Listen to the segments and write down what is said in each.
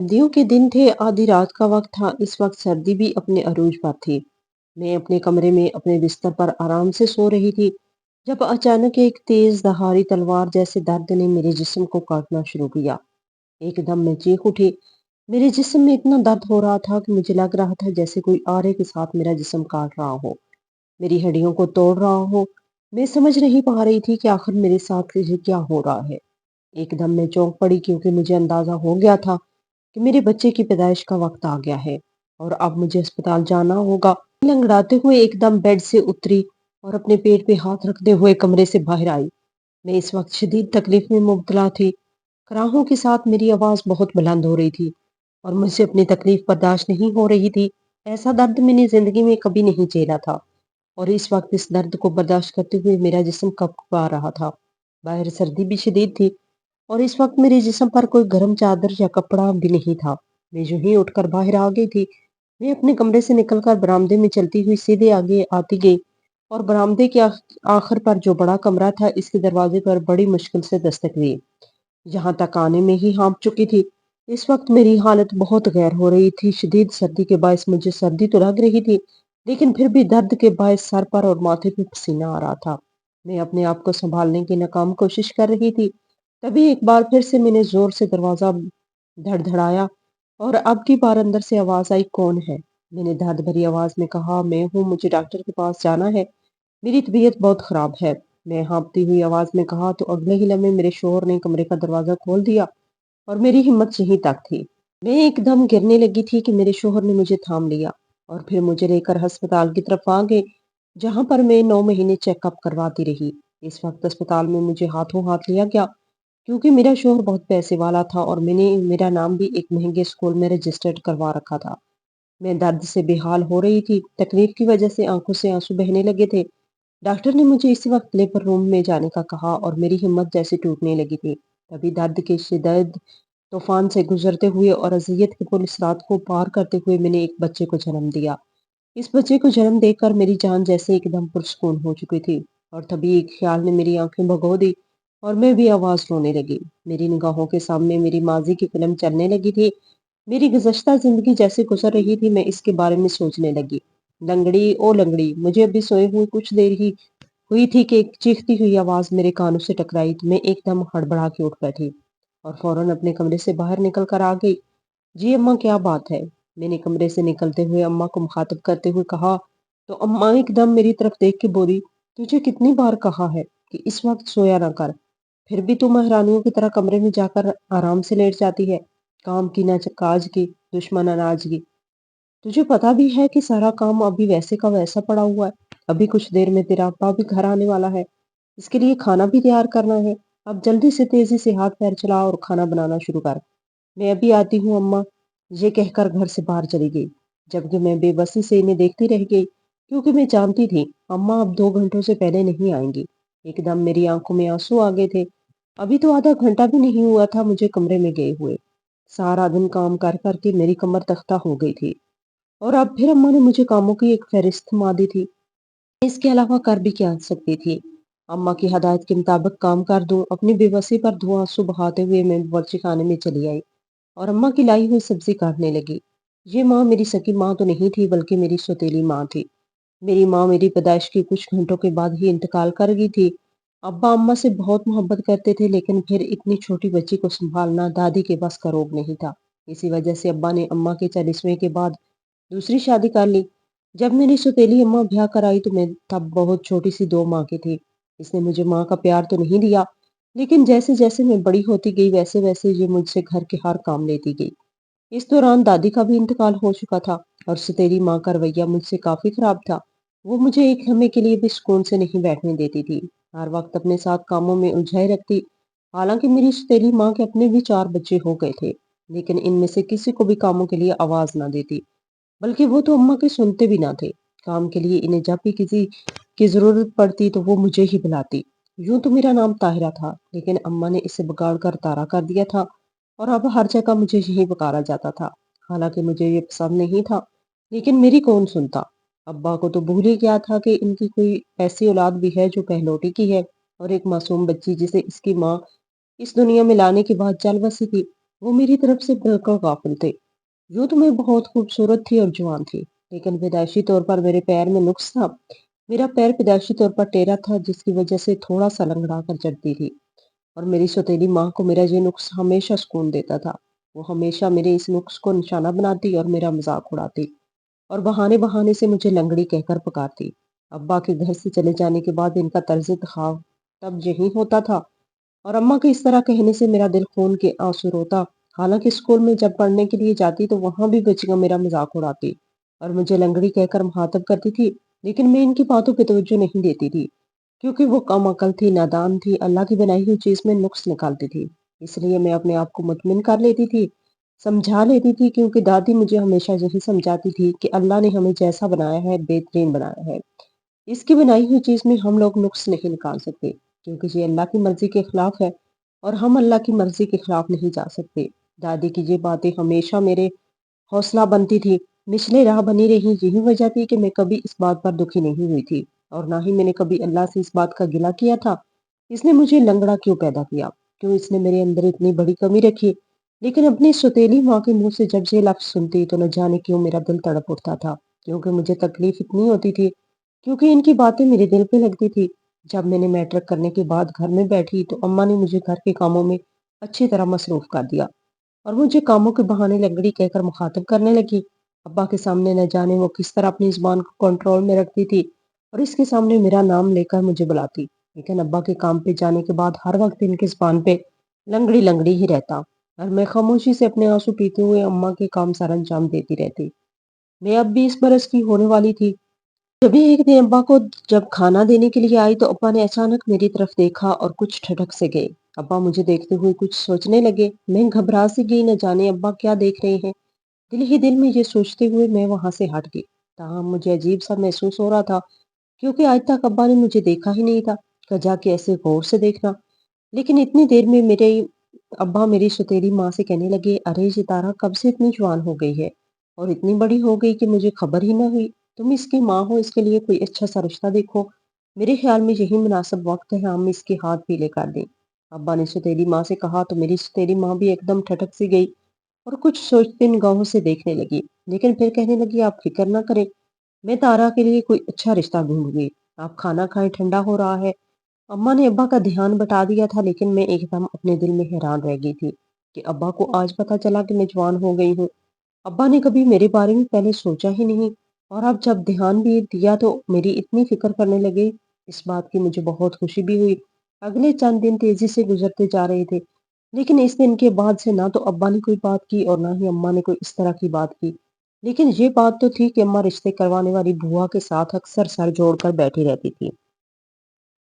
सर्दियों के दिन थे, आधी रात का वक्त था। इस वक्त सर्दी भी अपने अरूज पर थी। मैं अपने कमरे में अपने बिस्तर पर आराम से सो रही थी जब अचानक एक तेज दहाड़ी तलवार जैसे दर्द ने मेरे जिस्म को काटना शुरू किया। एकदम मैं चीख उठी। मेरे जिस्म में इतना दर्द हो रहा था कि मुझे लग रहा था जैसे कोई आरे के साथ मेरा जिस्म काट रहा हो, मेरी हड्डियों को तोड़ रहा हो। मैं समझ नहीं पा रही थी कि आखिर मेरे साथ ये क्या हो रहा है। एकदम मैं चौंक पड़ी क्योंकि मुझे अंदाजा हो गया था कि मेरे बच्चे की पैदाइश का वक्त आ गया है और अब मुझे अस्पताल जाना होगा। लंगड़ाते हुए एकदम बेड से उतरी और अपने पेट पे हाथ रखते हुए कमरे से बाहर आई। मैं इस वक्त शदीद तकलीफ में मुब्तला थी। कराहों के साथ मेरी आवाज बहुत बुलंद हो रही थी और मुझसे अपनी तकलीफ बर्दाश्त नहीं हो रही थी। ऐसा दर्द मैंने जिंदगी में कभी नहीं झेला था और इस वक्त इस दर्द को बर्दाश्त करते हुए मेरा जिस्म कँपा रहा था। बाहर सर्दी भी शदीद थी और इस वक्त मेरे जिस्म पर कोई गर्म चादर या कपड़ा भी नहीं था। मैं जो ही उठकर बाहर आ गई थी, मैं अपने कमरे से निकलकर बरामदे में चलती हुई सीधे आगे आती गई और बरामदे के आखिर पर जो बड़ा कमरा था, इसके दरवाजे पर बड़ी मुश्किल से दस्तक दी। यहाँ तक आने में ही हाँफ चुकी थी। इस वक्त मेरी हालत बहुत गैर हो रही थी। शदीद सर्दी के बायस मुझे सर्दी तो लग रही थी, लेकिन फिर भी दर्द के बायस सर पर और माथे पे पसीना आ रहा था। मैं अपने आप को संभालने की नाकाम कोशिश कर रही थी। तभी एक बार फिर से मैंने जोर से दरवाजा धड़धड़ाया और अब की बार अंदर से आवाज आई, कौन है? मैंने दर्द भरी आवाज में कहा, मैं हूँ, मुझे डॉक्टर के पास जाना है, मेरी तबीयत बहुत खराब है। मैं हाँफती हुई आवाज में कहा तो अगले ही लम्हे मेरे शोहर ने कमरे का दरवाजा खोल दिया और मेरी हिम्मत यहीं तक थी। मैं एकदम गिरने लगी थी कि मेरे शोहर ने मुझे थाम लिया और फिर मुझे लेकर अस्पताल की तरफ आ गए, जहां पर मैं 9 महीने चेकअप करवाती रही। इस वक्त अस्पताल में मुझे हाथों हाथ लिया गया क्योंकि मेरा शोहर बहुत पैसे वाला था और मैंने मेरा नाम भी एक महंगे स्कूल में रजिस्टर्ड करवा रखा था। मैं दर्द से बेहाल हो रही थी। तकलीफ की वजह से आंखों से आंसू बहने लगे थे। डॉक्टर ने मुझे इसी वक्त लेबर रूम में जाने का कहा और मेरी हिम्मत जैसे टूटने लगी थी। तभी दर्द के शिदत तूफान से गुजरते हुए और अजियत की पुलिस रात को पार करते हुए मैंने एक बच्चे को जन्म दिया। इस बच्चे को जन्म देकर मेरी जान जैसे एकदम पुरसकून हो चुकी थी और तभी एक ख्याल ने मेरी आंखें भगो दी और मैं भी आवाज रोने लगी। मेरी निगाहों के सामने मेरी माजी की फिल्म चलने लगी थी। मेरी गुज़श्ता ज़िंदगी जैसे गुज़र रही थी, मैं इसके बारे में सोचने लगी। लंगड़ी ओ लंगड़ी, मुझे अभी सोए हुए कुछ देर ही हुई थी कि एक चीखती हुई आवाज़ मेरे कानों से टकराई तो मैं एकदम हड़बड़ा के उठ बैठी और फौरन अपने कमरे से बाहर निकल कर आ गई। जी अम्मा, क्या बात है? मैंने कमरे से निकलते हुए अम्मा को मुखातिब करते हुए कहा तो अम्मा एकदम मेरी तरफ देख के बोली, तुझे कितनी बार कहा है कि इस वक्त सोया ना कर, फिर भी तू महारानियों की तरह कमरे में जाकर आराम से लेट जाती है। काम की ना काज की, दुश्मन अनाज की। तुझे पता भी है कि सारा काम अभी वैसे का वैसा पड़ा हुआ है। अभी कुछ देर में तेरा अब्बा भी घर आने वाला है, इसके लिए खाना भी तैयार करना है। अब जल्दी से तेजी से हाथ पैर चला और खाना बनाना शुरू कर। मैं अभी आती हूँ अम्मा, ये कहकर घर से बाहर चली गई, जबकि मैं बेबसी से इन्हें देखती रह गई क्योंकि मैं जानती थी अम्मा अब 2 घंटों से पहले नहीं आएंगी। एकदम मेरी आंखों में आंसू आ गए थे। अभी तो आधा घंटा भी नहीं हुआ था मुझे कमरे में गए हुए। सारा दिन काम कर करके मेरी कमर तख्ता हो गई थी और अब फिर अम्मा ने मुझे कामों की एक फहरिस्त थमा दी थी। इसके अलावा कर भी क्या सकती थी। अम्मा की हदायत के मुताबिक काम कर दूं। अपनी बेबसी पर धुआं आंसू बहाते हुए मैं बावर्ची खाने में चली आई और अम्मा की लाई हुई सब्जी काटने लगी। ये माँ मेरी सगी माँ तो नहीं थी, बल्कि मेरी सौतेली माँ थी। मेरी माँ मेरी पैदाइश के कुछ घंटों के बाद ही इंतकाल कर गई थी। अब्बा अम्मा से बहुत मोहब्बत करते थे, लेकिन फिर इतनी छोटी बच्ची को संभालना दादी के बस का रोग नहीं था। इसी वजह से अब्बा ने अम्मा के 40वें के बाद दूसरी शादी कर ली। जब मेरी सौतेली अम्मा ब्याह कर आई तो मैं तब बहुत छोटी सी 2 माह की थी। इसने मुझे माँ का प्यार तो नहीं दिया, लेकिन जैसे जैसे मैं बड़ी होती गई वैसे वैसे ये मुझसे घर के हर काम लेती गई। इस दौरान दादी का भी इंतकाल हो चुका था और सौतेली माँ का रवैया मुझसे काफी खराब था। वो मुझे एक लम्हे के लिए भी सुकून से नहीं बैठने देती थी। हर वक्त अपने साथ कामों में उलझाए रखती। हालांकि मेरी सौतेली माँ के अपने भी 4 बच्चे हो गए थे, लेकिन इनमें से किसी को भी कामों के लिए आवाज ना देती, बल्कि वो तो अम्मा के सुनते भी ना थे। काम के लिए इन्हें जब भी किसी की जरूरत पड़ती तो वो मुझे ही बुलाती। यूं तो मेरा नाम ताहिरा था, लेकिन अम्मा ने इसे बिगाड़ कर तारा कर दिया था और अब हर जगह मुझे यही पुकारा जाता था। हालांकि मुझे ये पसंद नहीं था, लेकिन मेरी कौन सुनता। अब्बा को तो भूल ही गया था कि इनकी कोई ऐसी औलाद भी है जो पहलौठी की है और एक मासूम बच्ची जिसे इसकी माँ इस दुनिया में लाने के बाद चल बसी थी। وہ میری طرف سے بالکل غافل تھے۔ یوں تو میں بہت خوبصورت تھی اور جوان تھی، لیکن پیدائشی طور پر میرے پیر میں نقص تھا۔ میرا پیر پیدائشی طور پر ٹیڑھا تھا، جس کی وجہ سے تھوڑا سا لنگڑا کر چلتی تھی، اور میری سوتیلی ماں کو میرا یہ نقص ہمیشہ سکون دیتا تھا۔ وہ ہمیشہ میرے اس نقص کو نشانہ بناتی اور میرا مذاق اڑاتی، اور بہانے بہانے سے مجھے لنگڑی کہہ کر پکارتی۔ ابا کے گھر سے چلے جانے کے بعد ان کا طرز تخاؤ تب یہی ہوتا تھا، اور اماں کے اس طرح کہنے سے میرا دل خون کے آنسو روتا۔ حالانکہ اسکول میں جب پڑھنے کے لیے جاتی تو وہاں بھی بچیاں میرا مذاق اڑاتی اور مجھے لنگڑی کہہ کر مخاطب کرتی تھی، لیکن میں ان کی باتوں پہ توجہ نہیں دیتی تھی، کیونکہ وہ کم عقل تھی، نادان تھی، اللہ کی بنائی ہوئی چیز میں نقص نکالتی تھی۔ اس لیے میں اپنے آپ کو مطمئن کر لیتی تھی، سمجھا لیتی تھی، کیونکہ دادی مجھے ہمیشہ یہی سمجھاتی تھی کہ اللہ نے ہمیں جیسا بنایا ہے بہترین بنایا ہے۔ اس کی بنائی ہوئی چیز میں ہم لوگ نقص نہیں نکال سکتے، کیونکہ یہ اللہ کی مرضی کے خلاف ہے، اور ہم اللہ کی مرضی کے خلاف نہیں جا سکتے۔ دادی کی یہ باتیں ہمیشہ میرے حوصلہ بنتی تھی، نچلے راہ بنی رہی۔ یہی وجہ تھی کہ میں کبھی اس بات پر دکھی نہیں ہوئی تھی، اور نہ ہی میں نے کبھی اللہ سے اس بات کا گلہ کیا تھا، اس نے مجھے لنگڑا کیوں پیدا کیا، کیوں اس نے میرے اندر اتنی بڑی کمی رکھی۔ لیکن اپنی سوتیلی ماں کے منہ سے جب یہ لفظ سنتی تو نہ جانے کیوں میرا دل تڑپ اٹھتا تھا، کیونکہ مجھے تکلیف اتنی ہوتی تھی، کیونکہ ان کی باتیں میرے دل پہ لگتی تھی۔ جب میں نے میٹرک کرنے کے بعد گھر میں بیٹھی تو اماں نے مجھے گھر کے کاموں میں اچھی طرح مصروف کر دیا، اور مجھے کاموں کے بہانے لنگڑی کہہ کر مخاطب کرنے لگی۔ ابا کے سامنے نہ جانے وہ کس طرح اپنی زبان کو کنٹرول میں رکھتی تھی، اور اس کے سامنے میرا نام لے کر مجھے بلاتی، لیکن ابا کے کام پہ جانے کے بعد ہر وقت ان کی زبان پہ لنگڑی لنگڑی ہی رہتا، اور میں خاموشی سے اپنے آنسو پیتے ہوئے اماں کے کام سر انجام دیتی رہتی۔ میں اب 20 برس کی ہونے والی تھی۔ جبھی ایک دن ابا کو جب کھانا دینے کے لیے آئی تو ابا نے اچانک میری طرف دیکھا اور کچھ ٹھٹک سے گئے۔ ابا مجھے دیکھتے ہوئے کچھ سوچنے لگے۔ میں گھبرا سی گئی، نہ جانے ابا کیا دیکھ رہے ہیں۔ دل ہی دل میں یہ سوچتے ہوئے میں وہاں سے ہٹ گئی۔ تاہم مجھے عجیب سا محسوس ہو رہا تھا، کیونکہ آج تک ابا نے مجھے دیکھا ہی نہیں تھا، کجا کے ایسے غور سے دیکھنا۔ لیکن اتنی دیر میں میرے ابا میری سوتیلی ماں سے کہنے لگے، ارے یہ تارا کب سے اتنی جوان ہو گئی ہے اور اتنی بڑی ہو گئی کہ مجھے خبر ہی نہ ہوئی۔ تم اس کی ماں ہو، اس کے لیے کوئی اچھا سا رشتہ دیکھو۔ میرے خیال میں یہی مناسب وقت ہے، ہم اس کے ہاتھ پیلے کر دیں۔ ابا نے سوتیلی ماں سے کہا تو میری سوتیلی ماں بھی ایک دم ٹھٹک سی گئی اور کچھ سوچتی نگاہوں سے دیکھنے لگی، لیکن پھر کہنے لگی، آپ فکر نہ کریں، میں تارا کے لیے کوئی اچھا رشتہ ڈھونڈوں گی۔ آپ کھانا کھائیں، ٹھنڈا ہو رہا ہے۔ اماں نے ابا کا دھیان بٹا دیا تھا، لیکن میں ایک دم اپنے دل میں حیران رہ گئی تھی کہ ابا کو آج پتا چلا کہ میں جوان ہو گئی ہوں۔ ابا نے کبھی میرے بارے میں پہلے سوچا ہی نہیں، اور اب جب دھیان بھی دیا تو میری اتنی فکر کرنے لگے۔ اس بات کی مجھے بہت خوشی بھی ہوئی۔ اگلے چند دن تیزی سے گزرتے جا رہے تھے، لیکن اس دن کے بعد سے نہ تو ابا نے کوئی بات کی اور نہ ہی اماں نے کوئی اس طرح کی بات کی۔ لیکن یہ بات تو تھی کہ اماں رشتے کروانے والی بھوا کے ساتھ اکثر سر جوڑ کر بیٹھی رہتی تھی،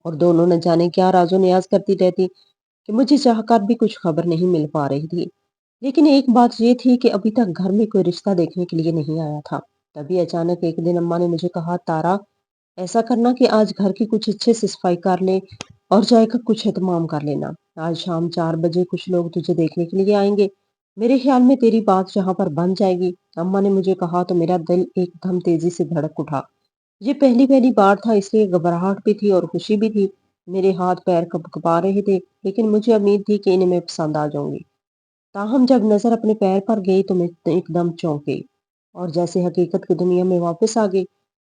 اور دونوں نہ جانے کیا راز و نیاز کرتی رہتی کہ مجھے چاہ کر بھی کچھ خبر نہیں مل پا رہی تھی۔ لیکن ایک بات یہ تھی کہ ابھی تک گھر میں کوئی رشتہ دیکھنے کے لیے نہیں آیا تھا۔ تبھی اچانک ایک دن اماں نے مجھے کہا، تارا ایسا کرنا کہ آج گھر کی کچھ اچھے سے صفائی کر لے اور چائے کا کچھ اہتمام کر لینا۔ آج شام 4 بجے کچھ لوگ تجھے دیکھنے کے لیے آئیں گے۔ میرے خیال میں تیری بات یہاں پر بن جائے گی۔ اماں نے مجھے کہا تو میرا دل ایک دم تیزی سے دھڑک اٹھا۔ یہ پہلی بار تھا، اس لیے گھبراہٹ بھی تھی اور خوشی بھی تھی۔ میرے ہاتھ پیر کپا رہے تھے، لیکن مجھے امید تھی کہ انہیں میں پسند آ جاؤں گی۔ تاہم جب نظر اپنے پیر پر گئی تو میں ایک دم چونک گئی اور جیسے حقیقت کی دنیا میں واپس آ گئی۔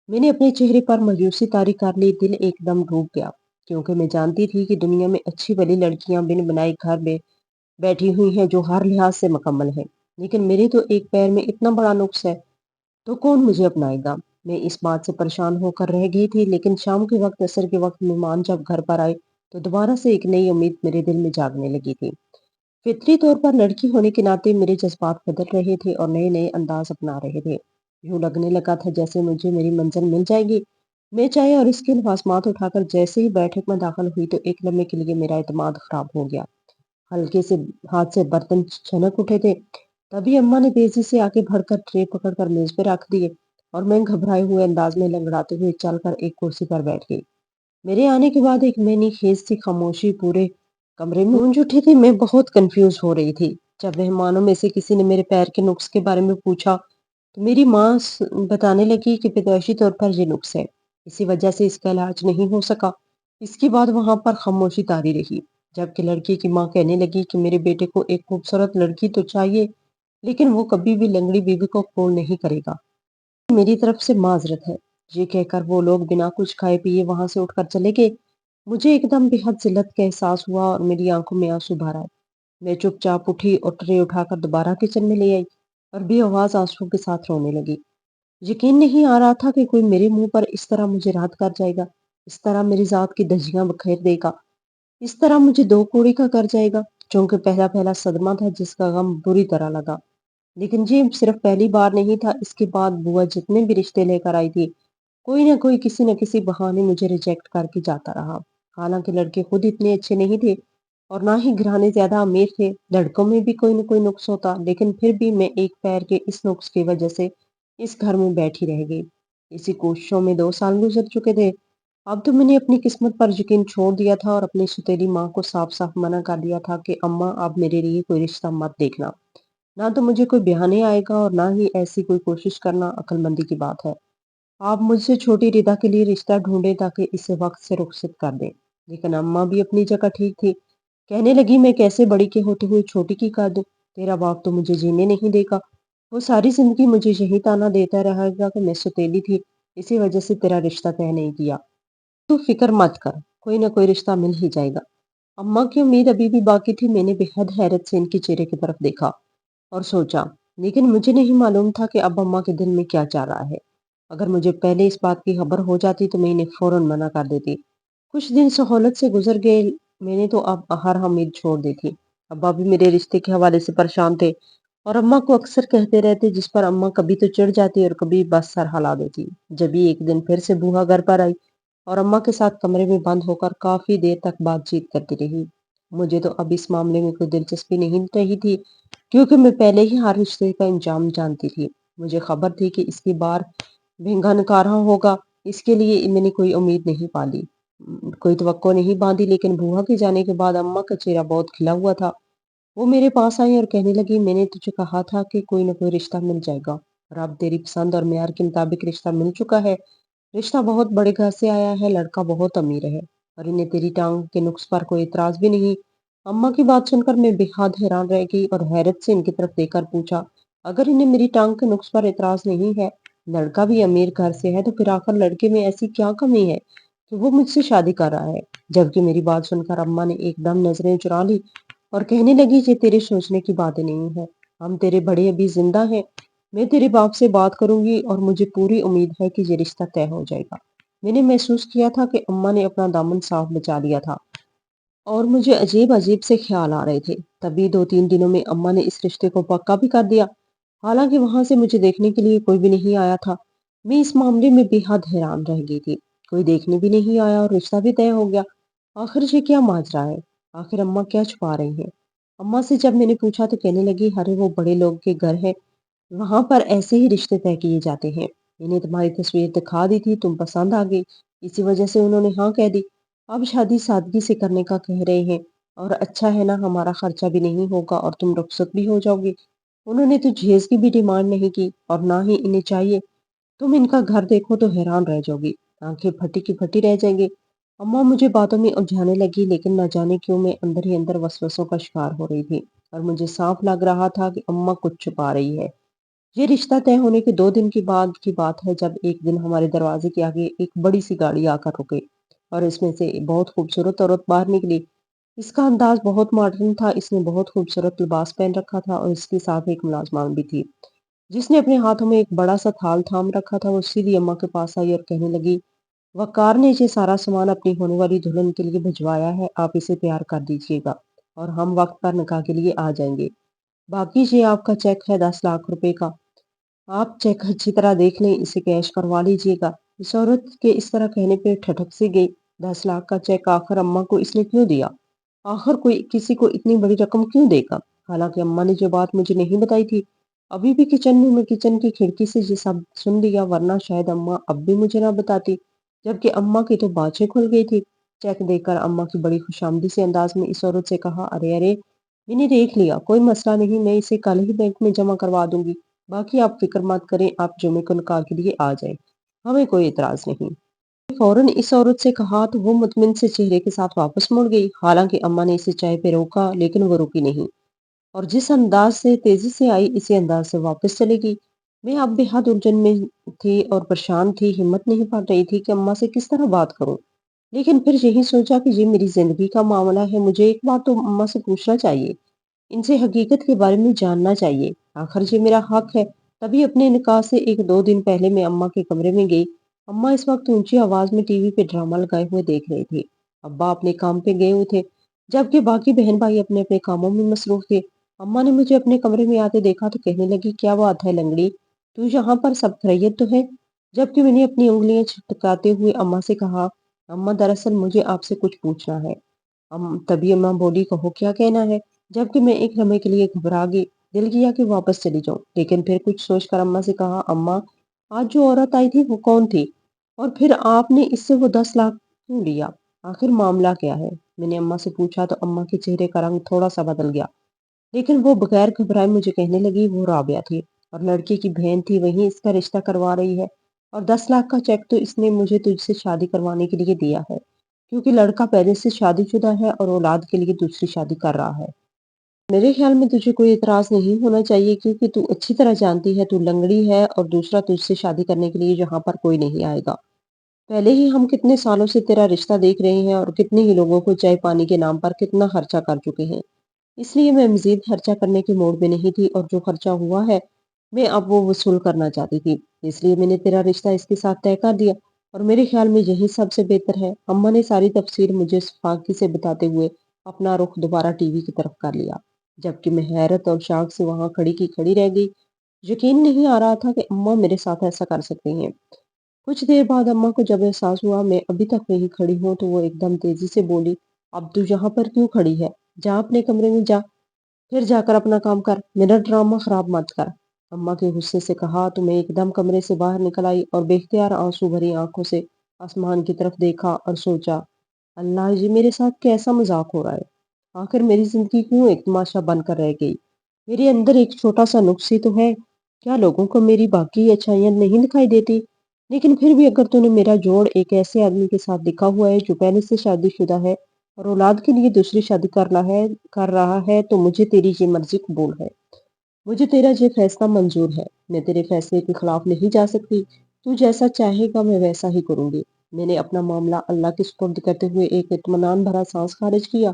میں نے اپنے چہرے پر مایوسی طاری کر لی، دل ایک دم ڈوب گیا، کیونکہ میں جانتی تھی کہ دنیا میں اچھی بھلی لڑکیاں بن بنائی گھر میں بیٹھی ہوئی ہیں جو ہر لحاظ سے مکمل ہیں، لیکن میرے تو ایک پیر میں اتنا بڑا نقص ہے، تو کون مجھے اپنائے گا؟ میں اس بات سے پریشان ہو کر رہ گئی تھی، لیکن شام کے وقت، عصر کے وقت مہمان جب گھر پر آئے تو دوبارہ سے ایک نئی امید میرے دل میں جاگنے لگی تھی۔ فطری طور پر لڑکی ہونے کے ناطے میرے جذبات بدل رہے تھے اور نئے نئے انداز اپنا رہے تھے۔ یوں لگنے لگا تھا جیسے مجھے میری منزل مل جائے گی۔ میں چائے اور اس کے لوازمات اٹھا کر جیسے ہی بیٹھک میں داخل ہوئی تو ایک لمحے کے لیے میرا اعتماد خراب ہو گیا۔ ہلکے سے ہاتھ سے برتن چھنک اٹھے تھے، تبھی اماں نے تیزی سے آگے بڑھ کر ٹرے پکڑ کر میز پہ رکھ دیے، اور میں گھبرائے ہوئے انداز میں لنگڑاتے ہوئے چل کر ایک کرسی پر بیٹھ گئی۔ میرے آنے کے بعد ایک نئی خیز سی خاموشی پورے کمرے میں گونج اٹھی تھی۔ میں بہت کنفیوز ہو رہی تھی۔ جب مہمانوں میں سے کسی نے میرے پیر کے نقص کے بارے میں پوچھا تو میری ماں بتانے لگی کہ پیدائشی طور پر یہ نقص ہے، اسی وجہ سے اس کا علاج نہیں ہو سکا۔ اس کے بعد وہاں پر خاموشی طاری رہی۔ جبکہ لڑکی کی ماں کہنے لگی کہ میرے بیٹے کو ایک خوبصورت لڑکی تو چاہیے، لیکن وہ کبھی بھی لنگڑی بیوی کو قبول نہیں کرے گا۔ میری طرف سے معذرت ہے۔ یہ کہہ کر وہ لوگ بنا کچھ کھائے پیے وہاں سے اٹھ کر چلے گئے۔ مجھے ایک دم بے حد ذلت کا احساس ہوا اور میری آنکھوں میں آنسو بھر آئے۔ میں چپ چاپ اٹھی اور ٹرے اٹھا کر دوبارہ کچن میں لے آئی اور بے آواز آنسوؤں کے ساتھ رونے لگی۔ یقین نہیں آ رہا تھا کہ کوئی میرے منہ پر اس طرح مجھے رات کر جائے گا، اس طرح میری ذات کی دھجیاں بکھیر دے گا، اس طرح مجھے دو کوڑی کا کر جائے گا۔ چونکہ پہلا پہلا صدمہ تھا جس کا غم بری طرح لگا، لیکن یہ صرف پہلی بار نہیں تھا۔ اس کے بعد بوا جتنے بھی رشتے لے کر آئی تھی، کوئی نہ کوئی کسی نہ کسی بہانے مجھے ریجیکٹ کر کے جاتا رہا۔ حالانکہ لڑکے خود اتنے اچھے نہیں تھے اور نہ ہی گھرانے زیادہ امیر تھے، لڑکوں میں بھی کوئی نہ کوئی نقص ہوتا، لیکن پھر بھی میں ایک پیر کے اس نقص کی وجہ سے اس گھر میں بیٹھی رہ گئی۔ اسی کوششوں میں 2 سال گزر چکے تھے۔ اب تو میں نے اپنی قسمت پر یقین چھوڑ دیا تھا اور اپنی ستیلی ماں کو صاف صاف منع کر دیا تھا کہ اماں اب میرے لیے کوئی رشتہ مت دیکھنا، نہ تو مجھے کوئی بہانے آئے گا اور نہ ہی ایسی کوئی کوشش کرنا عقل مندی کی بات ہے۔ آپ مجھ سے چھوٹی ردا کے لیے رشتہ ڈھونڈیں تاکہ اسے وقت سے رخصت کر دیں۔ لیکن اماں بھی اپنی جگہ ٹھیک تھی۔ کہنے لگی میں کیسے بڑی کے ہوتے ہوئے چھوٹی کی کر دوں؟ تیرا باپ تو مجھے جینے نہیں دے گا، وہ ساری زندگی مجھے یہی تانا دیتا رہے گا کہ میں ستیلی تھی، اسی وجہ سے تیرا رشتہ طے نہیں کیا۔ تو فکر مت کر، کوئی نہ کوئی رشتہ مل ہی جائے گا۔ اماں کی امید ابھی بھی باقی تھی۔ میں نے بے حد حیرت سے ان کے چہرے کی طرف دیکھا اور سوچا، لیکن مجھے نہیں معلوم تھا کہ اب اماں کے دل میں کیا چل رہا ہے۔ اگر مجھے پہلے اس بات کی خبر ہو جاتی تو میں انہیں فوراً منع کر دیتی۔ کچھ دن سہولت سے گزر گئے، میں نے تو اب ہر امید چھوڑ دی تھی۔ ابا بھی میرے رشتے کے حوالے سے پریشان تھے اور اماں کو اکثر کہتے رہتے، جس پر اماں کبھی تو چڑھ جاتی اور کبھی بس سر ہلا دیتی۔ جبھی ایک دن پھر سے بوہا گھر پر آئی اور اماں کے ساتھ کمرے میں بند ہو کر کافی دیر تک بات چیت کرتی رہی۔ مجھے تو اب اس معاملے میں کوئی دلچسپی نہیں رہی تھی، کیونکہ میں پہلے ہی ہر رشتے کا انجام جانتی تھی۔ مجھے خبر تھی کہ اس کی بار بھینگا نکارا ہوگا، اس کے لیے میں نے کوئی امید نہیں پالی، کوئی توقع نہیں باندھی۔ لیکن بوہا کے جانے کے بعد اماں کا چہرہ بہت کھلا ہوا تھا۔ وہ میرے پاس آئی اور کہنے لگی، میں نے تجھے کہا تھا کہ کوئی نہ کوئی رشتہ مل جائے گا، اور اب تیری پسند اور معیار کے مطابق رشتہ مل چکا ہے۔ رشتہ بہت بڑے گھر سے آیا ہے، لڑکا بہت امیر ہے اور انہیں تیری ٹانگ کے نقص پر کوئی اعتراض بھی نہیں۔ اماں کی بات سن کر میں بے حد حیران رہ گئی اور حیرت سے ان کی طرف دیکھ کر پوچھا، اگر انہیں میری ٹانگ کے نقص پر اعتراض نہیں ہے، لڑکا بھی امیر گھر سے ہے، تو پھر آخر لڑکے میں ایسی کیا کمی ہے کہ وہ مجھ سے شادی کر رہا ہے؟ جبکہ میری بات سن کر اماں نے ایک دم نظریں چرا لی اور کہنے لگی، یہ تیرے سوچنے کی باتیں نہیں ہے، ہم تیرے بڑے ابھی زندہ ہیں، میں تیرے باپ سے بات کروں گی اور مجھے پوری امید ہے کہ یہ رشتہ طے ہو جائے گا۔ میں نے محسوس کیا تھا کہ اماں نے اپنا دامن صاف بچا لیا تھا اور مجھے عجیب عجیب سے خیال آ رہے تھے۔ تبھی 2-3 دنوں میں اماں نے اس رشتے کو پکا بھی کر دیا، حالانکہ وہاں سے مجھے دیکھنے کے لیے کوئی بھی نہیں آیا تھا۔ میں اس معاملے میں بے حد حیران رہ گئی تھی، کوئی دیکھنے بھی نہیں آیا اور رشتہ بھی طے ہو گیا۔ آخر یہ کیا ماجرا ہے؟ آخر اماں کیا چھپا رہی ہیں؟ اماں سے جب میں نے پوچھا تو کہنے لگی، ارے وہ بڑے لوگ کے گھر ہے، وہاں پر ایسے ہی رشتے طے کیے جاتے ہیں، انہیں تمہاری تصویر دکھا دی تھی، تم پسند آ گئی، اسی وجہ سے انہوں نے ہاں کہہ دی۔ اب شادی سادگی سے کرنے کا کہہ رہے ہیں اور اچھا ہے نا، ہمارا خرچہ بھی نہیں ہوگا اور تم رخصت بھی ہو جاؤ گی۔ انہوں نے تو جہیز کی بھی ڈیمانڈ نہیں کی اور نہ ہی انہیں چاہیے۔ تم ان کا گھر دیکھو تو حیران رہ جاؤ گی، آنکھیں پھٹی کی پھٹی رہ جائیں گی۔ اماں مجھے باتوں میں الجھانے لگی، لیکن نہ جانے کیوں میں اندر ہی اندر وسوسوں کا شکار ہو رہی تھی اور مجھے صاف لگ رہا تھا کہ اماں کچھ چھپا رہی ہے۔ یہ رشتہ طے ہونے کے 2 دن کے بعد کی بات ہے، جب ایک دن ہمارے دروازے کے آگے ایک بڑی سی گاڑی آ کر رکے اور اس میں سے بہت خوبصورت عورت باہر نکلی۔ اس کا انداز بہت ماڈرن تھا، اس نے بہت خوبصورت لباس پہن رکھا تھا اور اس کے ساتھ ایک ملازمان بھی تھی جس نے اپنے ہاتھوں میں ایک بڑا سا تھال تھام رکھا تھا۔ وہ سیدھی اماں کے پاس آئی اور کہنے لگی، وقار نے یہ سارا سامان اپنی ہونے والی دلہن کے لیے بھجوایا ہے، آپ اسے تیار کر دیجیے گا اور ہم وقت پر نکاح کے لیے آ جائیں گے۔ باقی یہ آپ کا چیک ہے 10 لاکھ روپے کا، آپ چیک اچھی طرح دیکھ لیں، اسے کیش کروا لیجیے گا۔ اس عورت کے اس طرح کہنے پہ ٹھٹک سی گئی۔ 10 لاکھ کا چیک آخر اماں کو اس نے کیوں دیا؟ آخر کوئی کسی کو اتنی بڑی رقم کیوں دے گا؟ حالانکہ اماں نے جو بات مجھے نہیں بتائی تھی، ابھی بھی کچن میں کچن کی کھڑکی سے یہ سب سن لیا، ورنہ شاید اماں اب بھی مجھے نہ بتاتی۔ جبکہ اماں کی تو باتیں کھل گئی تھی۔ چیک دیکھ کر اماں کی بڑی خوشامدی سے انداز میں اس عورت سے کہا، ارے ارے، میں نے دیکھ لیا، کوئی مسئلہ نہیں، میں اسے کل ہی بینک میں جمع کروا دوں گی، باقی آپ فکر مت کریں، آپ جمعے کو نکاح کے لیے آ جائیں، ہمیں کوئی اعتراض نہیں۔ फौरन इस औरत से कहा तो वो मुतमिन से चेहरे के साथ वापस मुड़ गई। हालांकि अम्मा ने इसे चाय पे रोका, लेकिन वो रुकी नहीं और जिस अंदाज से तेजी से आई, इसी अंदाज से वापस चली गई। मैं अब बेहद उलझन में थी और परेशान थी, हिम्मत नहीं पड़ रही थी कि अम्मा से किस तरह बात करूं। लेकिन फिर यही सोचा कि ये मेरी जिंदगी का मामला है, मुझे एक बार तो अम्मा से पूछना चाहिए, इनसे हकीकत के बारे में जानना चाहिए। आखिर ये मेरा हक है। तभी अपने निकाह से एक दो दिन पहले मैं अम्मा के कमरे में गई। अम्मा इस वक्त ऊंची आवाज में टीवी पे ड्रामा लगाए हुए देख रहे थे। अब्बा अपने काम पे गए हुए थे, जबकि बाकी बहन भाई अपने अपने कामों में मसरूफ थे। अम्मा ने मुझे अपने कमरे में आते देखा तो कहने लगी, क्या बात है लंगड़ी, तू यहाँ पर, सब खैरियत तो है? जबकि मैंने अपनी उंगलियां छटकाते हुए अम्मा से कहा, अम्मा दरअसल मुझे आपसे कुछ पूछना है। तभी अम्मा बोली, कहो क्या कहना है। जबकि मैं एक लम्हे के लिए घबरा गई, दिल किया कि वापस चली जाऊं, लेकिन फिर कुछ सोचकर अम्मा से कहा, अम्मा आज जो औरत आई थी वो कौन थी, और फिर आपने इससे वो 10 लाख क्यों लिया, आखिर मामला क्या है? मैंने अम्मा से पूछा तो अम्मा के चेहरे का रंग थोड़ा सा बदल गया, लेकिन वो बगैर घबराए मुझे कहने लगी, वो राबिया थी और लड़के की बहन थी, वही इसका रिश्ता करवा रही है, और 10 लाख का चेक तो इसने मुझे तुझसे शादी करवाने के लिए दिया है, क्योंकि लड़का पहले से शादीशुदा है और औलाद के लिए दूसरी शादी कर रहा है। मेरे ख्याल में तुझे कोई इतराज नहीं होना चाहिए, क्योंकि तू अच्छी तरह जानती है तू लंगड़ी है और दूसरा तुझसे शादी करने के लिए यहाँ पर कोई नहीं आएगा। पहले ही हम कितने सालों से तेरा रिश्ता देख रहे हैं और कितने ही लोगों को चाय पानी के नाम पर कितना खर्चा कर चुके हैं। इसलिए मैं मजीद खर्चा करने के मूड में नहीं थी, और जो खर्चा हुआ है मैं अब वो वसूल करना चाहती थी। इसलिए मैंने तेरा रिश्ता इसके साथ तय कर दिया, और मेरे ख्याल में यही सबसे बेहतर है। अम्मा ने सारी तफसीर मुझे फाकी से बताते हुए अपना रुख दोबारा टीवी की तरफ कर लिया, जबकि मैं हैरत और शाक से वहां खड़ी की खड़ी रह गई। यकीन नहीं आ रहा था कि अम्मा मेरे साथ ऐसा कर सकती हैं। कुछ देर बाद अम्मा को जब एहसास हुआ मैं अभी तक वहीं खड़ी हूँ, तो वो एकदम तेजी से बोली, अब तू यहाँ पर क्यों खड़ी है? जा अपने कमरे में जा, फिर जाकर अपना काम कर, मेरा ड्रामा खराब मत कर। अम्मा के गुस्से से कहा तो मैं एकदम कमरे से बाहर निकल आई और बेख्तियार आंसू भरी आंखों से आसमान की तरफ देखा और सोचा, अल्लाह, ये मेरे साथ कैसा मजाक हो रहा है? आखिर मेरी जिंदगी क्यों एक तमाशा बनकर रह गई? मेरे अंदर एक छोटा सा नुक्स ही तो है। क्या लोगों को मेरी बाकी अच्छाइयां नहीं दिखाई देती? लेकिन फिर भी अगर तूने मेरा जोड़ एक ऐसे आदमी के साथ लिखा हुआ है जो पहले से शादीशुदा है और औलाद के लिए दूसरी शादी कर रहा है, तो मुझे तेरी ये मर्जी कबूल है। मुझे तेरा ये फैसला मंजूर है। मैं तेरे फैसले के खिलाफ नहीं जा सकती। तू जैसा चाहेगा मैं वैसा ही करूंगी। मैंने अपना मामला अल्लाह के सुपुर्द करते हुए एक इत्मीनान भरा सांस खारिज किया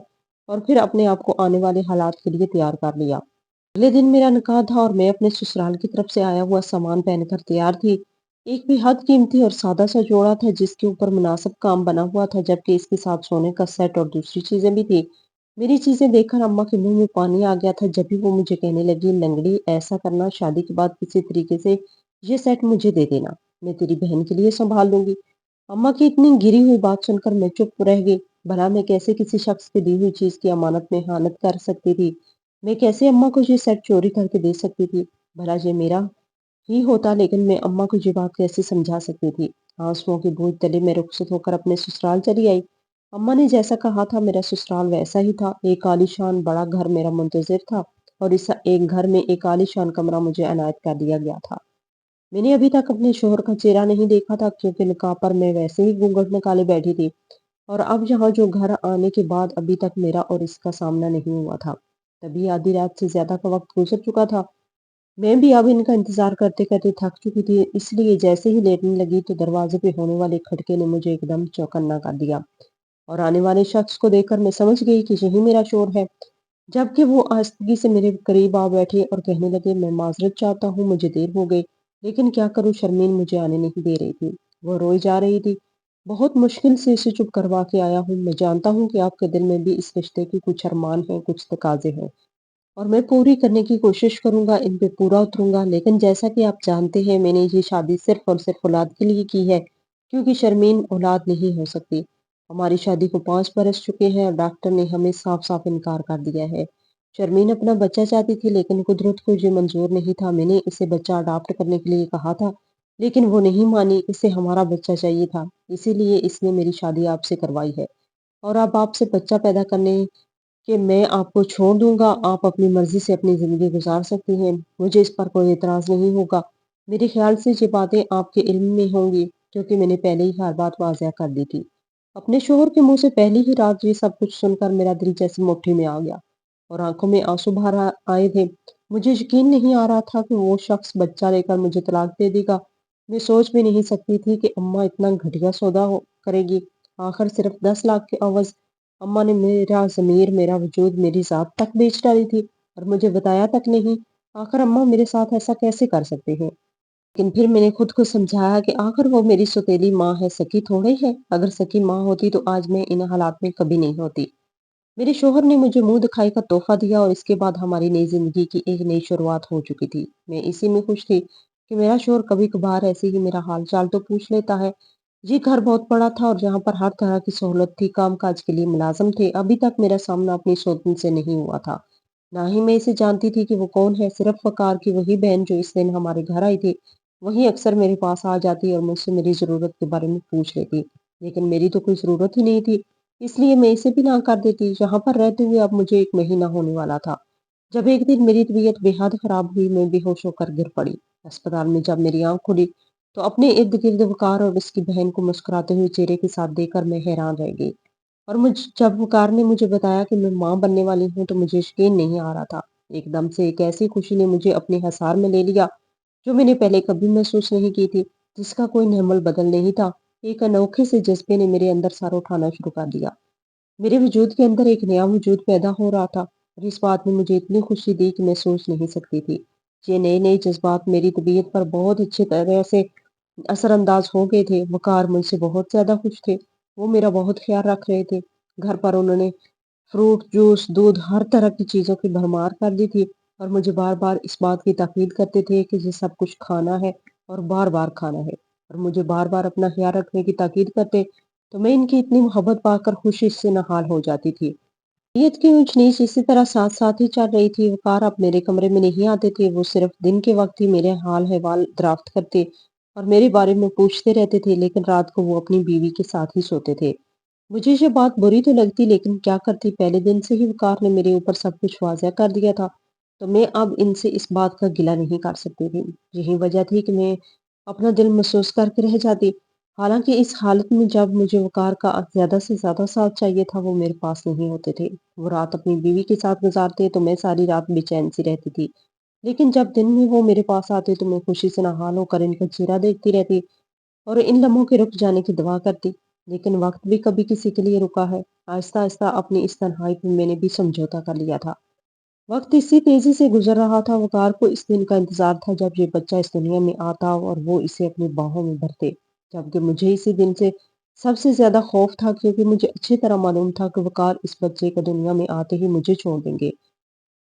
और फिर अपने आप को आने वाले हालात के लिए तैयार कर लिया। अगले दिन मेरा निकाह था और मैं अपने ससुराल की तरफ से आया हुआ सामान पहनकर तैयार थी। एक बेहद कीमती और सादा सा जोड़ा था जिसके ऊपर मुनासिब काम बना हुआ था, जबकि इसके साथ सोने का सेट और दूसरी चीजें भी थी। मेरी चीजें देखकर अम्मा के मुंह में पानी आ गया था, जब भी वो मुझे कहने लगी, लंगड़ी, ऐसा करना, शादी के बाद किसी तरीके से ये सेट मुझे दे देना, मैं तेरी बहन के लिए संभाल लूंगी। अम्मा की इतनी गिरी हुई बात सुनकर मैं चुप रह गई। भला मैं कैसे किसी शख्स की दी हुई चीज की अमानत में खानत कर सकती थी? मैं कैसे अम्मा को ये सेट चोरी करके दे सकती थी? भला ये मेरा ही होता, लेकिन मैं अम्मा को ये बात कैसे समझा सकती थी? आंसुओं के बोझ तले मैं रुखसत होकर अपने ससुराल चली आई। अम्मा ने जैसा कहा था मेरा ससुराल वैसा ही था। एक आलीशान बड़ा घर मेरा मुंतजिर था और इस एक घर में एक आलीशान कमरा मुझे अनायत कर दिया गया था। मैंने अभी तक अपने शोहर का चेहरा नहीं देखा था, क्योंकि निकाह पर मैं वैसे ही घूंघट निकाले बैठी थी, और अब यहाँ जो घर आने के बाद अभी तक मेरा और इसका सामना नहीं हुआ था। तभी आधी रात से ज्यादा का वक्त गुजर चुका था। मैं भी अब इनका इंतजार करते करते थक चुकी थी, इसलिए जैसे ही लेटने लगी तो दरवाजे पे होने वाले खटके ने मुझे एकदम चौकन्ना कर दिया, और आने वाले शख्स को देखकर मैं समझ गई कि यही मेरा शोर है। जबकि वो आस्तगी से मेरे करीब आ बैठे और कहने लगे, मैं माजरत चाहता हूँ, मुझे देर हो गई, लेकिन क्या करूँ, शर्मीन मुझे आने नहीं दे रही थी। वो रोई जा रही थी। बहुत मुश्किल से इसे चुप करवा के आया हूँ। मैं जानता हूँ कि आपके दिल में भी इस रिश्ते की कुछ अरमान है, कुछ तकाजे हैं, और मैं पूरी करने की कोशिश करूंगा, इन पे पूरा उतरूंगा। लेकिन जैसा कि आप जानते हैं, मैंने ये शादी सिर्फ और सिर्फ औलाद के लिए की है, क्योंकि शर्मीन औलाद नहीं हो सकती। हमारी शादी को 5 बरस चुके हैं और डॉक्टर ने हमें साफ साफ इनकार कर दिया है। शर्मीन अपना बच्चा चाहती थी, लेकिन कुदरत को ये मंजूर नहीं था। मैंने इसे बच्चा अडॉप्ट करने के लिए कहा था, लेकिन वो नहीं मानी। इसे हमारा बच्चा चाहिए था, इसीलिए इसने मेरी शादी आपसे करवाई है। और अब आपसे बच्चा पैदा करने कि मैं आपको छोड़ दूंगा, आप अपनी मर्जी से अपनी जिंदगी गुजार सकती हैं, मुझे इस पर कोई एतराज नहीं होगा। मेरे ख्याल से ये बातें आपके इल्म में होंगी। क्योंकि मैंने पहले ही हर बात वाज़ह कर दी थी। अपने शोहर के मुँह से पहली ही रात ये सब कुछ सुनकर मेरा दिल जैसे मुट्ठी में आ गया और आँखों में आँसू भर आए थे। मुझे यकीन नहीं आ रहा था कि वो शख्स बच्चा लेकर मुझे तलाक दे देगा। मैं सोच भी नहीं सकती थी कि अम्मा इतना घटिया सौदा करेगी। आखिर सिर्फ 10 लाख के अवज़ अम्मा ने मेरा ज़मीर, मेरा वजूद, मेरी ज़ात तक बेच डाली थी और मुझे बताया तक नहीं। आखिर अम्मा मेरे साथ ऐसा कैसे कर सकते हैं? लेकिन फिर मैंने खुद को समझाया कि आखिर वो मेरी सौतेली माँ है, सगी थोड़ी है। अगर सगी माँ होती तो आज मैं इन हालात में कभी नहीं होती। मेरे शौहर ने मुझे मुँह दिखाई का तोहफ़ा दिया और इसके बाद हमारी नई ज़िंदगी की एक नई शुरुआत हो चुकी थी। मैं इसी में खुश थी कि मेरा शौहर कभी-कभार ऐसे ही मेरा हाल-चाल तो पूछ लेता है। ये घर बहुत बड़ा था और जहाँ पर हर तरह की सहूलत थी, काम-काज के लिए मुलाज़िम थे। अभी तक मेरा सामना अपनी सोतन से नहीं हुआ था। ना ही मैं इसे जानती थी कि वो कौन है, सिर्फ़ वक़ार की वही बहन जो इस दिन हमारे घर आई थी, वही अक्सर मेरे पास आ जाती और मुझसे मेरी ज़रूरत के बारे में पूछ लेती। लेकिन मेरी तो कोई ज़रूरत ही नहीं थी, इसलिए मैं इसे भी ना कर देती। यहाँ पर रहते हुए अब मुझे 1 महीना होने वाला था, जब एक दिन मेरी तबीयत बेहद ख़राब हुई, मैं बेहोश होकर गिर पड़ी। अस्पताल में जब मेरी आँख खुली, तो अपने इर्द-गिर्द वक़ार और उसकी बहन को मुस्कुराते हुए चेहरे के साथ देखकर मैं हैरान रह गई। और जब वक़ार ने मुझे बताया कि मैं माँ बनने वाली हूँ, तो मुझे यकीन नहीं आ रहा था। एकदम से एक ऐसी खुशी ने मुझे अपने हिसार में ले लिया, जो मैंने पहले कभी महसूस नहीं की थी, जिसका कोई नेमल बदल नहीं था। एक अनोखे से जज़्बे ने मेरे अंदर सर उठाना शुरू कर दिया। मेरे वजूद के अंदर एक नया वजूद पैदा हो रहा था और इस बात ने मुझे इतनी खुशी दी कि मैं सोच नहीं सकती थी। ये नए-नए जज़्बात मेरी तबीयत पर बहुत अच्छी तरह से असरअंदाज हो गए थे। वक़ार मुझसे बहुत ज़्यादा खुश थे। वो मेरा बहुत ख़्याल रख रहे थे। घर पर उन्होंने फ्रूट, जूस, दूध हर तरह की चीज़ों की भरमार कर दी थी और मुझे बार-बार इस बात की ताकीद करते थे कि ये सब कुछ खाना है और बार-बार खाना है और मुझे बार-बार अपना ख़्याल रखने की ताकीद करते, तो मैं इनकी इतनी मोहब्बत पाकर खुशी से नहाल हो जाती थी। नियत की ऊंच-नीच इसी तरह साथ-साथ ही चल रही थी। वक़ार अब मेरे कमरे में नहीं आते थे, वो सिर्फ़ दिन के वक़्त ही मेरे हाल-अहवाल दरियाफ़्त करते और मेरे बारे में पूछते रहते थे, लेकिन रात को वो अपनी बीवी के साथ ही सोते थे। मुझे ये बात बुरी तो लगती, लेकिन क्या करती, पहले दिन से ही वक़ार ने मेरे ऊपर सब कुछ वाज़ह कर दिया था, तो मैं अब इनसे इस बात का गिला नहीं कर सकती थी। यही वजह थी कि मैं अपना दिल महसूस करके रह जाती। हालाँकि इस हालत में जब मुझे वक़ार का ज़्यादा से ज़्यादा साथ चाहिए था, वो मेरे पास नहीं होते थे। वो रात अपनी बीवी के साथ गुज़ारते, तो मैं सारी रात बेचैन सी रहती थी। लेकिन जब दिन में वो मेरे पास आते, तो मैं खुशी से नहाल होकर इनका चेहरा देखती रहती और इन लम्हों के रुक जाने की दुआ करती। लेकिन वक़्त भी कभी किसी के लिए रुका है। आहिस्ता-आहिस्ता अपनी इस तन्हाई पे मैंने भी समझौता कर लिया था। वक़्त इसी तेज़ी से गुज़र रहा था, वक़ार को इस दिन का इंतज़ार था जब ये बच्चा इस दुनिया में आता और वो इसे अपनी बाहों में भरते। जबकि मुझे इसी दिन से सबसे ज़्यादा खौफ़ था, क्योंकि मुझे अच्छी तरह मालूम था कि वक़ार इस बच्चे को दुनिया में आते ही मुझे छोड़ देंगे।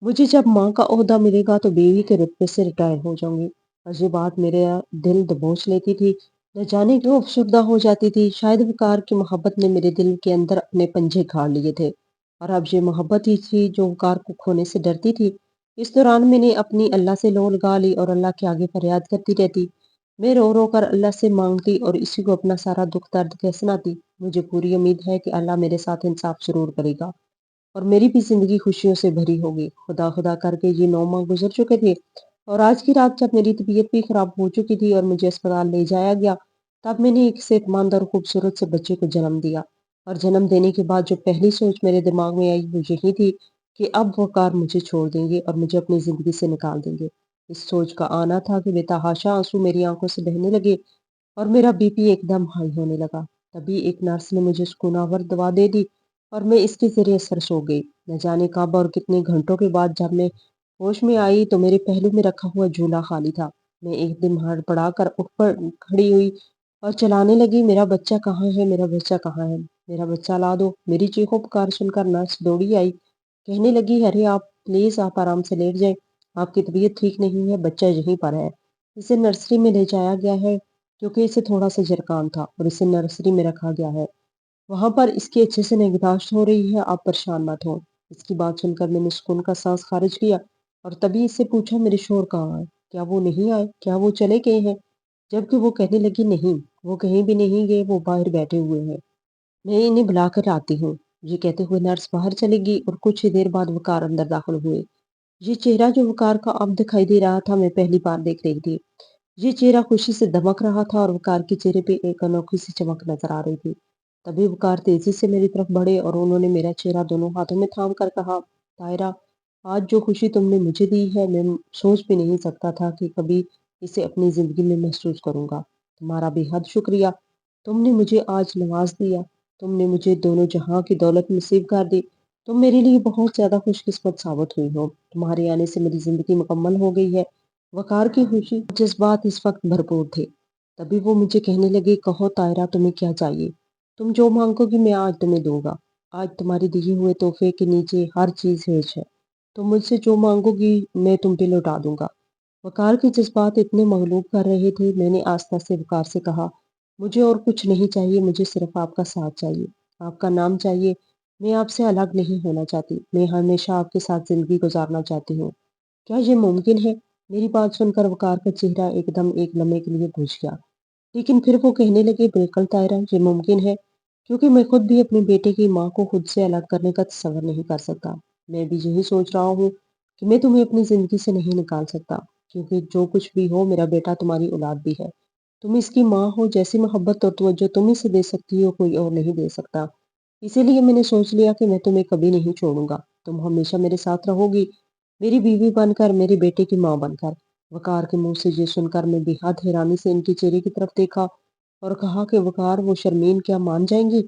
मुझे जब माँ का ओहदा मिलेगा तो बीवी के रुतबे से रिटायर हो जाऊँगी और ये बात मेरा दिल दबोच लेती थी। न जाने क्यों अफ़सरदा हो जाती थी। शायद वक़ार की मोहब्बत ने मेरे दिल के अंदर अपने पंजे गाड़ लिए थे और अब ये मोहब्बत ही थी जो वक़ार को खोने से डरती थी। इस दौरान मैंने अपनी अल्लाह से लौ लगा ली और अल्लाह के आगे फरियाद करती रहती। मैं रो-रो कर अल्लाह से माँगती और इसी को अपना सारा दुःख दर्द कह सुनाती। मुझे पूरी उम्मीद है कि अल्लाह मेरे साथ इंसाफ़ ज़रूर करेगा और मेरी भी ज़िंदगी खुशियों से भरी होगी। खुदा खुदा करके ये 9 माह गुज़र चुके थे और आज की रात जब मेरी तबीयत भी ख़राब हो चुकी थी और मुझे अस्पताल ले जाया गया, तब मैंने एक सेहतमंद और खूबसूरत से बच्चे को जन्म दिया। और जन्म देने के बाद जो पहली सोच मेरे दिमाग में आई, वो यही थी कि अब वो कार मुझे छोड़ देंगे और मुझे अपनी ज़िंदगी से निकाल देंगे। इस सोच का आना था कि बेतहाशा आँसू मेरी आँखों से बहने लगे और मेरा बीपी एकदम हाई होने लगा। तभी एक नर्स ने मुझे सुकूनावर दवा दे दी और मैं इसके ज़रिए असर सो गई। न जाने कब और कितने घंटों के बाद जब मैं होश में आई, तो मेरे पहलू में रखा हुआ झूला खाली था। मैं एकदम हड़बड़ाकर उठ पर खड़ी हुई और चिल्लाने लगी, मेरा बच्चा कहाँ है? मेरा बच्चा कहाँ है? मेरा बच्चा ला दो। मेरी चीखों-पुकार सुनकर नर्स दौड़ी आई। कहने लगी, अरे आप प्लीज़ आप आराम से लेट जाएँ। आपकी तबीयत ठीक नहीं है, बच्चा यहीं पर है। इसे नर्सरी में ले जाया गया है, क्योंकि इसे थोड़ा-सा ज़ुकाम था और इसे नर्सरी में रखा गया है। वहाँ पर इसकी अच्छे से निगहदाश्त हो रही है, आप परेशान मत हों। इसकी बात सुनकर मैंने सुकून का साँस खारिज किया और तभी इससे पूछा, मेरे शौहर कहाँ हैं? क्या वो नहीं आए? क्या वो चले गए हैं? जबकि वो कहने लगी, नहीं, वो कहीं भी नहीं गए, वो बाहर बैठे हुए हैं। मैं इन्हें बुलाकर आती हूँ। ये कहते हुए नर्स बाहर चली गई और कुछ ही देर बाद वक़ार अंदर दाखिल हुए। ये चेहरा जो वक़ार का अब दिखाई दे रहा था, मैं पहली बार देख रही थी। ये चेहरा खुशी से दमक रहा था और वकार के चेहरे पे एक अनोखी सी चमक नजर आ रही थी। तभी वकार तेजी से मेरी तरफ बढ़े और उन्होंने मेरा चेहरा दोनों हाथों में थाम कर कहा, तायरा, आज जो खुशी तुमने मुझे दी है, मैं सोच भी नहीं सकता था कि कभी इसे अपनी जिंदगी में महसूस करूंगा। तुम्हारा बेहद शुक्रिया। तुमने मुझे आज नवाज दिया। तुमने मुझे दोनों जहां की दौलत नसीब कर दी। तुम मेरे लिए बहुत ज्यादा खुशकिस्मत साबित हुई हो। तुम्हारे आने से मेरी जिंदगी मुकम्मल हो गई है। वकार की खुशी जज्बात इस वक्त भरपूर थे। तभी वो मुझे कहने लगे, कहो तायरा, तुम्हें क्या चाहिए? तुम जो मांगोगी मैं आज तुम्हें दूंगा। आज तुम्हारे दिए हुए तोहफे के नीचे हर चीज हेज है। तुम मुझसे जो मांगोगी मैं तुम पे लौटा दूंगा। वकार के जज्बात इतने मगलूब कर रहे थे। मैंने आस्था से वकार से कहा, मुझे और कुछ नहीं चाहिए, मुझे सिर्फ आपका साथ चाहिए, आपका नाम चाहिए। मैं आपसे अलग नहीं होना चाहती, मैं हमेशा आपके साथ जिंदगी गुजारना चाहती हूँ। क्या ये मुमकिन है? मेरी बात सुनकर वकार का चेहरा एकदम एक लम्हे के लिए बुझ गया। लेकिन फिर वो कहने लगे, बिल्कुल तायरा, ये मुमकिन है, क्योंकि मैं खुद भी अपने बेटे की माँ को खुद से अलग करने का तसव्वुर नहीं कर सकता। मैं भी यही सोच रहा हूँ कि मैं तुम्हें अपनी जिंदगी से नहीं निकाल सकता, क्योंकि जो कुछ भी हो मेरा बेटा तुम्हारी औलाद भी है। तुम इसकी माँ हो, जैसी मोहब्बत और तवज्जो तुम इसे दे सकती हो कोई और नहीं दे सकता। इसीलिए मैंने सोच लिया कि मैं तुम्हें कभी नहीं छोड़ूंगा। तुम हमेशा मेरे साथ रहोगी, मेरी बीवी बनकर, मेरे बेटे की माँ बनकर। वकार के मुंह से ये सुनकर मैं बेहद हैरानी से इनके चेहरे की तरफ देखा और कहा कि वकार, वो शर्मीन क्या मान जाएंगी?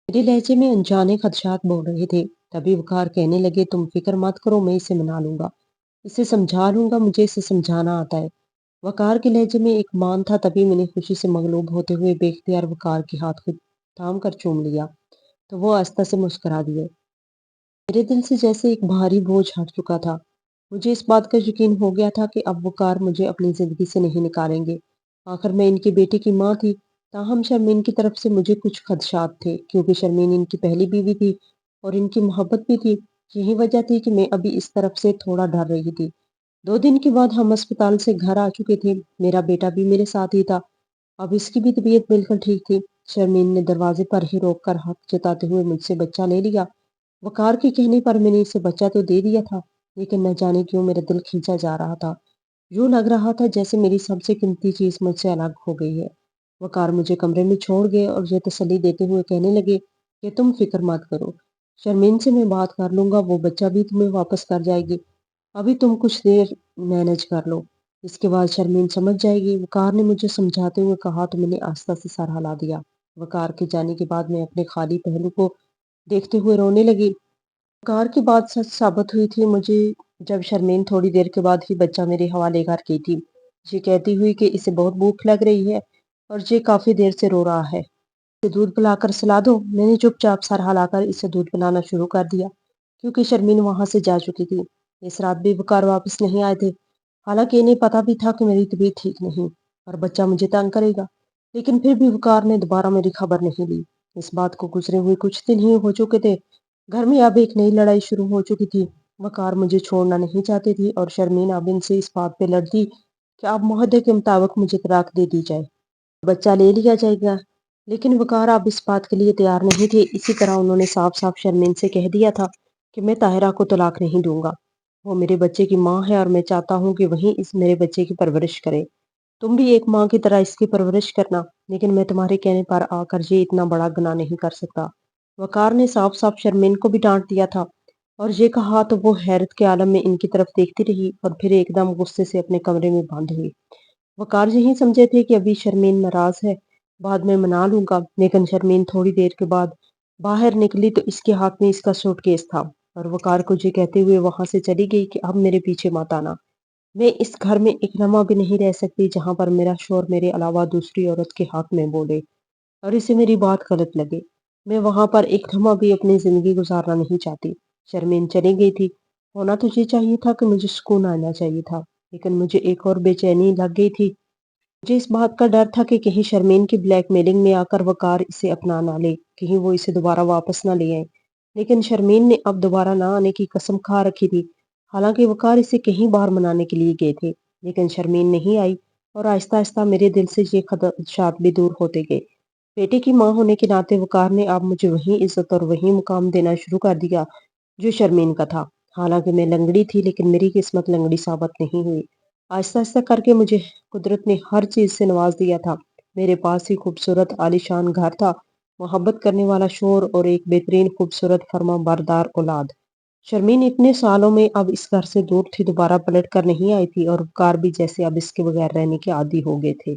मेरे लहजे में अनजाने खदशात बोल रहे थे। तभी वकार कहने लगे, तुम फिक्र मत करो, मैं इसे मना लूंगा, इसे समझा लूंगा, मुझे इसे समझाना आता है। वकार के लहजे में एक मान था। तभी मैंने खुशी से मगलूब होते हुए बेख्तियार वकार के हाथ को थाम कर चूम लिया, तो वो आस्था से मुस्कुरा दिए। मेरे दिल से जैसे एक भारी बोझ हट चुका था। मुझे इस बात का यकीन हो गया था कि अब वकार मुझे अपनी जिंदगी से नहीं निकालेंगे। आखिर मैं इनके बेटे की माँ थी। ताहम शर्मीन की तरफ से मुझे कुछ खदशात थे, क्योंकि शर्मीन इनकी पहली बीवी थी और इनकी मोहब्बत भी थी। यही वजह थी कि मैं अभी इस तरफ से थोड़ा डर रही थी। 2 दिन के बाद हम अस्पताल से घर आ चुके थे। मेरा बेटा भी मेरे साथ ही था। अब इसकी भी तबीयत बिल्कुल ठीक थी। शर्मीन ने दरवाजे पर ही रोककर हक जताते हुए मुझसे बच्चा ले लिया। वकार के कहने पर मैंने इसे बच्चा तो दे दिया था, लेकिन न जाने क्यों मेरा दिल खींचा जा रहा था। यूं लग रहा था जैसे मेरी सबसे कीमती चीज मुझसे अलग हो गई है। वकार मुझे कमरे में छोड़ गए और ये तसल्ली देते हुए कहने लगे कि तुम फिक्र मत करो, शर्मीन से मैं बात कर लूंगा, वो बच्चा भी तुम्हें वापस कर जाएगी। अभी तुम कुछ देर मैनेज कर लो, इसके बाद शर्मीन समझ जाएगी। वकार ने मुझे समझाते हुए कहा तो मैंने आस्था से सर हिला दिया। वकार के जाने के बाद मैं अपने खाली पहलू को देखते हुए रोने लगी। कार की बात सच साबित हुई थी मुझे, जब शर्मीन थोड़ी देर के बाद ही बच्चा मेरे हवाले कर गई थी, ये कहती हुई कि इसे बहुत भूख लग रही है और ये काफी देर से रो रहा है, इसे दूध पिलाकर सुला दो। मैंने चुपचाप सर हिलाकर इसे दूध पिलाना शुरू कर दिया, क्योंकि शर्मीन वहां से जा चुकी थी। इस रात भी बुखार वापस नहीं आए थे। हालांकि इन्हें पता भी था कि मेरी तबीयत ठीक नहीं और बच्चा मुझे तंग करेगा, लेकिन फिर भी बुखार ने दोबारा मेरी खबर नहीं ली। इस बात को गुजरे हुए कुछ दिन ही हो चुके थे। घर में अब एक नई लड़ाई शुरू हो चुकी थी। वकार मुझे छोड़ना नहीं चाहती थी और शर्मीन अब इनसे इस बात पे लड़ती कि अब मुहद्दे के मुताबिक मुझे तलाक दे दी जाए, बच्चा ले लिया जाएगा। लेकिन वकार अब इस बात के लिए तैयार नहीं थे। इसी तरह उन्होंने साफ साफ शर्मीन से कह दिया था कि मैं ताहिरा को तलाक नहीं दूंगा। वो मेरे बच्चे की माँ है और मैं चाहता हूँ कि वही इस मेरे बच्चे की परवरिश करे। तुम भी एक माँ की तरह इसकी परवरिश करना, लेकिन मैं तुम्हारे कहने पर आकर ये इतना बड़ा गुनाह नहीं कर सकता। वकार ने साफ साफ शर्मीन को भी डांट दिया था और ये कहा तो वो हैरत के आलम में इनकी तरफ देखती रही और फिर एकदम गुस्से से अपने कमरे में बंद हुई। वकार यही समझे थे कि अभी शर्मीन नाराज है, बाद में मना लूंगा, लेकिन शर्मीन थोड़ी देर के बाद बाहर निकली तो इसके हाथ में इसका सूटकेस था और वकार को ये कहते हुए वहां से चली गई कि अब मेरे पीछे मत आना। मैं इस घर में एक लम्हा भी नहीं रह सकती जहां पर मेरा शोर मेरे अलावा दूसरी औरत के हक में बोले और इसे मेरी बात गलत लगे। मैं वहां पर एक लम्हा भी अपनी जिंदगी गुजारना नहीं चाहती। शर्मीन चली गई थी। होना तो ये चाहिए था कि मुझे सुकून आना चाहिए था, लेकिन मुझे एक और बेचैनी लग गई थी। मुझे इस बात का डर था कि कहीं शर्मीन की ब्लैकमेलिंग में आकर वकार इसे अपना ना ले, कहीं वो इसे दोबारा वापस ना ले आए। लेकिन शर्मीन ने अब दोबारा ना आने की कसम खा रखी थी। हालांकि वकार इसे कहीं बाहर मनाने के लिए गए थे, लेकिन शर्मीन नहीं आई और आहिस्ता आहिस्ता मेरे दिल से ये खदशात भी दूर होते गए। बेटे की माँ होने के नाते वकार ने अब मुझे वही इज्जत और वही मुकाम देना शुरू कर दिया जो शर्मीन का था। हालांकि मैं लंगड़ी थी, लेकिन मेरी किस्मत लंगड़ी साबित नहीं हुई। آہستہ-آہستہ کر کے مجھے قدرت نے ہر چیز سے نواز دیا تھا۔ میرے پاس ہی خوبصورت عالیشان گھر تھا، محبت کرنے والا شوہر اور ایک بہترین خوبصورت فرمانبردار اولاد۔ شرمین اتنے سالوں میں اب اس گھر سے دور تھی، دوبارہ پلٹ کر نہیں آئی تھی اور کار بھی جیسے اب اس کے بغیر رہنے کے عادی ہو گئے تھے۔